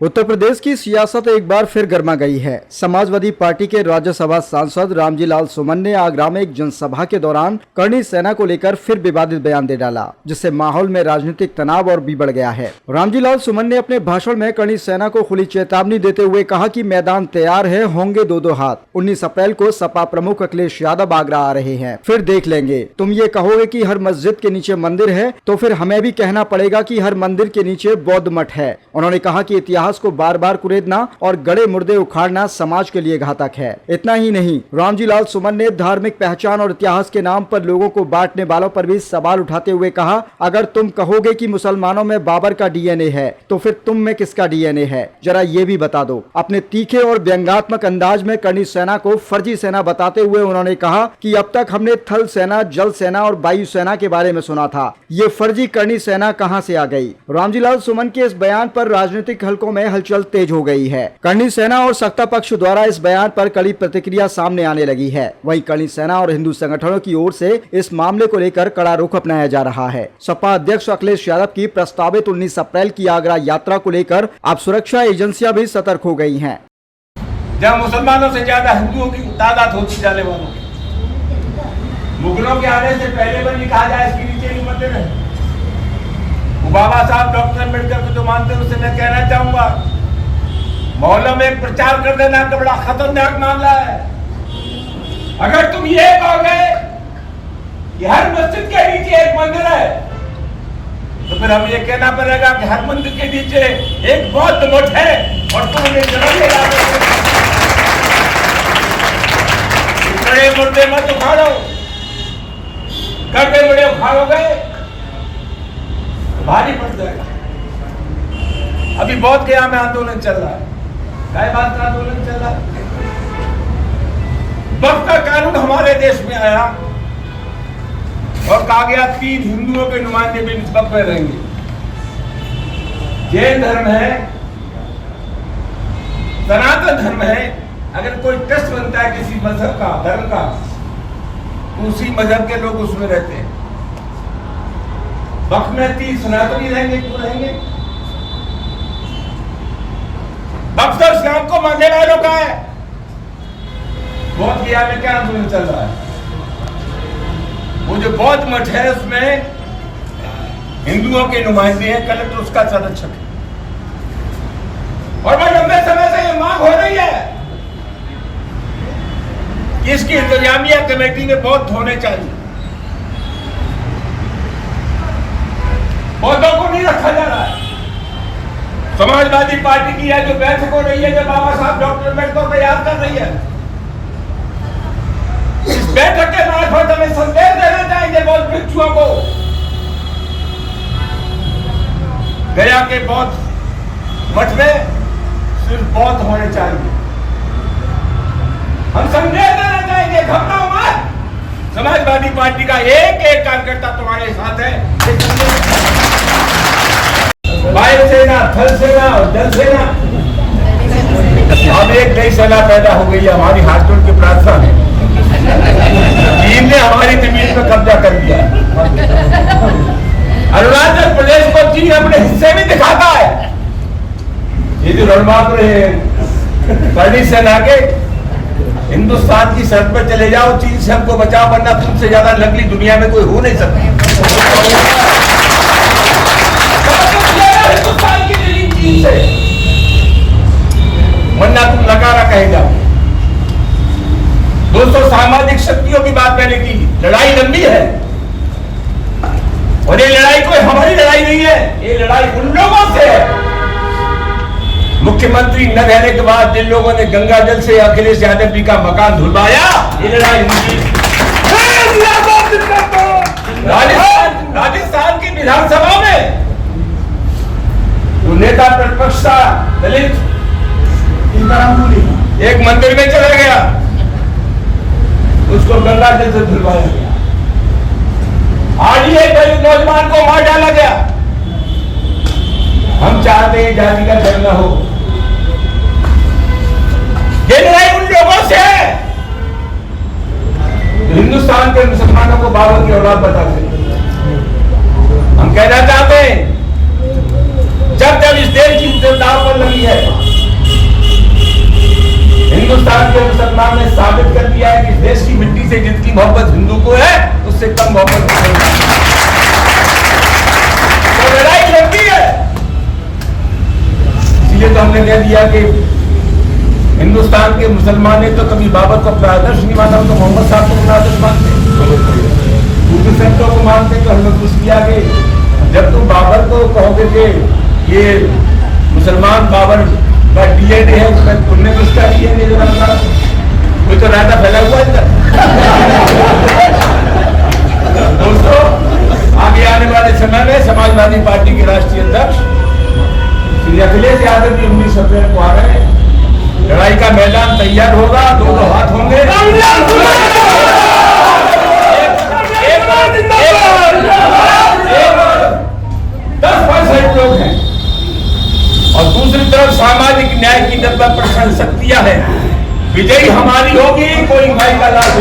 उत्तर प्रदेश की सियासत एक बार फिर गर्मा गई है। समाजवादी पार्टी के राज्यसभा सांसद रामजी लाल सुमन ने आगरा में एक जनसभा के दौरान करणी सेना को लेकर फिर विवादित बयान दे डाला, जिससे माहौल में राजनीतिक तनाव और भी बढ़ गया है। रामजी लाल सुमन ने अपने भाषण में करणी सेना को खुली चेतावनी देते हुए कहा कि मैदान तैयार है, होंगे दो हाथ। 19 अप्रैल को सपा प्रमुख अखिलेश यादव आगरा आ रहे हैं, फिर देख लेंगे। तुम ये कहोगे कि हर मस्जिद के नीचे मंदिर है, तो फिर हमें भी कहना पड़ेगा कि हर मंदिर के नीचे बौद्ध मठ है। उन्होंने कहा कि इतिहास को बार बार कुरेदना और गड़े मुर्दे उखाड़ना समाज के लिए घातक है। इतना ही नहीं, रामजी लाल सुमन ने धार्मिक पहचान और इतिहास के नाम पर लोगों को बांटने वालों पर भी सवाल उठाते हुए कहा, अगर तुम कहोगे कि मुसलमानों में बाबर का डीएनए है, तो फिर तुम में किसका डीएनए है, जरा ये भी बता दो। अपने तीखे और व्यंग्यात्मक अंदाज में करणी सेना को फर्जी सेना बताते हुए उन्होंने कहा कि अब तक हमने थल सेना, जल सेना और वायु सेना के बारे में सुना था, ये फर्जी करणी सेना कहां से आ गई। रामजी लाल सुमन के इस बयान पर राजनीतिक हलकों में हलचल तेज हो गई है। करणी सेना और सत्ता पक्ष द्वारा इस बयान पर कड़ी प्रतिक्रिया सामने आने लगी है। वहीं करणी सेना और हिंदू संगठनों की ओर से इस मामले को लेकर कड़ा रुख अपनाया जा रहा है। सपा अध्यक्ष अखिलेश यादव की प्रस्तावित 19 अप्रैल की आगरा यात्रा को लेकर अब सुरक्षा एजेंसियां भी सतर्क हो गई हैं। जब मुसलमानों से ज्यादा हिंदुओं की तादाद होती जाने वालों की, मुगलों के आने से पहले भी कहा जाए इसके नीचे ही मंदिर है। बाबा साहब डॉक्टर अम्बेडकर को जो मानते हैं उससे मैं कहना चाहूंगा, मोहल्लों में एक प्रचार कर देना का बड़ा खतरनाक मामला है। अगर तुम ये कहोगे कि हर मस्जिद के नीचे एक मंदिर है, तो फिर हम ये कहना पड़ेगा कि हर मंदिर के नीचे एक बौद्ध मठ है और तुम बड़े मुर्दे मत उखाड़ो, गड्ढे बड़े उखाड़ोगे भारी पड़ जाएगा। अभी बहुत गया में आंदोलन चल रहा है, क्या बात का आंदोलन चल रहा है। वक्त का कानून हमारे देश में आया और कहा गया 3 हिंदुओं के नुमाइंदे भी इस वक्त में रहेंगे। जैन धर्म है, सनातन धर्म है। अगर कोई टेस्ट बनता है किसी मजहब का, धर्म का, तो उसी मजहब के लोग उसमें रहते हैं। वक्त में 3 सनातनी रहेंगे, क्यों रहेंगे? वक्त तो इस्लाम को मानने वालों का है। बौद्ध गया में क्या आंदोलन चल रहा है? वो जो बौद्ध मठ है उसमें हिंदुओं के नुमाइंदे हैं, कलेक्टर उसका संरक्षक है। और बड़े लंबे समय से ये मांग हो रही है कि इसकी इंतजामिया कमेटी में बौद्ध होने चाहिए। बौद्धों को नहीं रखा जा रहा है। समाजवादी पार्टी की है जो बैठक हो रही है, जो बाबा साहब डॉक्टर अम्बेडकर तैयार कर रही है, इस बैठक के मार्फत हमें संदेश देना चाहिए बौद्ध भिक्षुओं को। गया के बौद्ध मठ में सिर्फ बौद्ध होने चाहिए। हम संदेश देना चाहेंगे, घबराओ मत। समाजवादी पार्टी का एक एक कार्यकर्ता तुम्हारे साथ है। वायु सेना, थल सेना और जल सेना, अब एक नई सेना पैदा हो गई है। हमारी हाथ जोड़ की प्रार्थना है। चीन ने हमारी जमीन पर कब्जा कर दिया। अरुणाचल प्रदेश को चीन अपने हिस्से में दिखाता है। ये जो रणबांकुर है करणी सेना के, हिंदुस्तान की सरहद पर चले जाओ, चीन से हमको बचाओ, वरना तुमसे ज्यादा नकली दुनिया में कोई हो नहीं सकता। हिंदुस्तान की जमीन चीन से, वरना तुम नकारा कहेगा। दोस्तों, सामाजिक शक्तियों की बात मैंने की। लड़ाई लंबी है और ये लड़ाई कोई हमारी लड़ाई नहीं है, ये लड़ाई उन लोगों से है। मुख्यमंत्री न रहने के बाद जिन लोगों ने गंगा जल से अखिलेश यादव जी का मकान धुलवाया, ये लड़ाई उनकी। राजस्थान की विधानसभा में जो नेता प्रतिपक्ष था दलित, एक मंदिर में चला गया, उसको गंगा जल से धुलवाया गया। आज ही एक दलित नौजवान को मार डाला गया। हम चाहते हैं जाति का झगड़ा हो। ये लड़ाई उन लोगों से है जो हिंदुस्तान के मुसलमानों को बाबर की औलाद बताते हैं। हम कहना चाहते हैं, जब जब इस देश की दाव पर लगी है, इसलिए तो हमने कह दिया कि हिंदुस्तान के मुसलमान ने तो कभी बाबर को अपना आदर्श नहीं माना, तो मोहम्मद साहब को अपना आदर्श मानते, दूसरे संतों को मानते। तो हमने कुछ किया कि जब तुम बाबर को कहोगे कि ये मुसलमान बाबर का डीएनए है, तो तुमने किसका डीएनए जो रखा, कोई तो रायता फैला हुआ है इधर। दोस्तों, आगे आने वाले समय में समाजवादी पार्टी के राष्ट्रीय अध्यक्ष श्री अखिलेश यादव जी 19 अप्रैल को आ रहे हैं। लड़ाई का मैदान तैयार होगा, दोनों हाथ होंगे। 10% लोग हैं और दूसरी तरफ सामाजिक न्याय की 90% शक्तियां हैं। विजयी हमारी होगी, कोई भाई का लाभ